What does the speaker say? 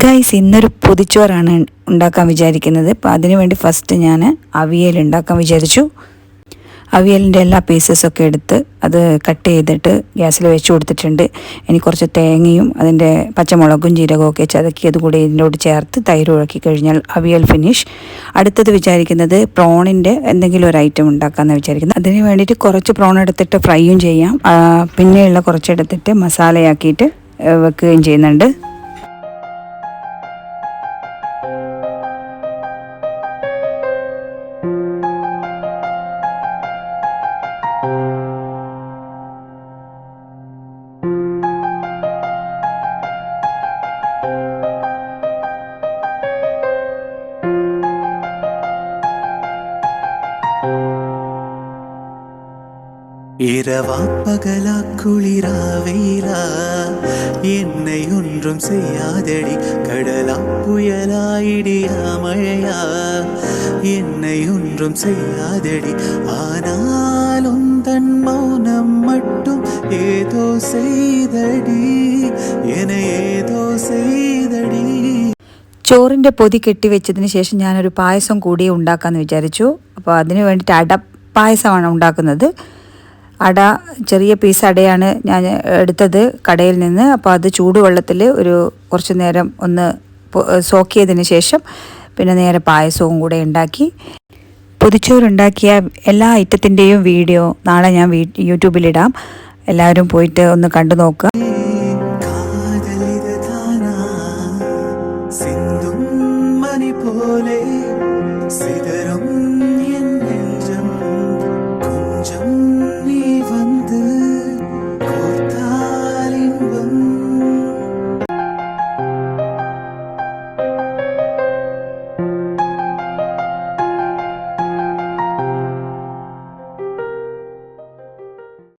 Guys, ഇന്നൊരു പൊതിച്ചോറാണ് ഉണ്ടാക്കാൻ വിചാരിക്കുന്നത്. അപ്പോൾ അതിനു വേണ്ടി ഫസ്റ്റ് ഞാൻ അവിയൽ ഉണ്ടാക്കാൻ വിചാരിച്ചു. അവിയലിൻ്റെ എല്ലാ പീസസൊക്കെ എടുത്ത് അത് കട്ട് ചെയ്തിട്ട് ഗ്യാസിൽ വെച്ച് കൊടുത്തിട്ടുണ്ട്. ഇനി കുറച്ച് തേങ്ങയും അതിൻ്റെ പച്ചമുളകും ജീരകവും ഒക്കെ ചതക്കി അതുകൂടി ഇതിനോട് ചേർത്ത് തൈര് ഒഴുക്കി കഴിഞ്ഞാൽ അവിയൽ ഫിനിഷ്. അടുത്തത് വിചാരിക്കുന്നത് പ്രോണിൻ്റെ എന്തെങ്കിലും ഒരു ഐറ്റം ഉണ്ടാക്കാമെന്ന് വിചാരിക്കുന്നത്. അതിന് വേണ്ടിയിട്ട് കുറച്ച് പ്രോൺ എടുത്തിട്ട് ഫ്രൈയും ചെയ്യാം, പിന്നെയുള്ള കുറച്ചെടുത്തിട്ട് മസാലയാക്കിയിട്ട് വെക്കുകയും ചെയ്യുന്നുണ്ട്. இரவா பகலா குளிரா வெயிலா என்னை ஒன்றும் செய்யாதடி, கடலா புயலா இடியா மழையா என்னை ஒன்றும் செய்யாதடி, ஆனாலும் தன் மௌனம் மட்டும் ஏதோ செய்தடி, என ஏதோ செய்தடி. ചോറിൻ്റെ പൊതി കെട്ടിവെച്ചതിന് ശേഷം ഞാനൊരു പായസം കൂടി ഉണ്ടാക്കാമെന്ന് വിചാരിച്ചു. അപ്പോൾ അതിന് വേണ്ടിയിട്ട് അട പായസമാണ് ഉണ്ടാക്കുന്നത്. അട ചെറിയ പീസ് അടയാണ് ഞാൻ എടുത്തത് കടയിൽ നിന്ന്. അപ്പോൾ അത് ചൂടുവെള്ളത്തിൽ ഒരു കുറച്ച് നേരം ഒന്ന് സോക്ക് ചെയ്തതിന് ശേഷം പിന്നെ നേരെ പായസവും കൂടെ ഉണ്ടാക്കി. പൊതിച്ചോറുണ്ടാക്കിയ എല്ലാ ഐറ്റത്തിൻ്റെയും വീഡിയോ നാളെ ഞാൻ യൂട്യൂബിലിടാം. എല്ലാവരും പോയിട്ട് ഒന്ന് കണ്ടു നോക്കുക.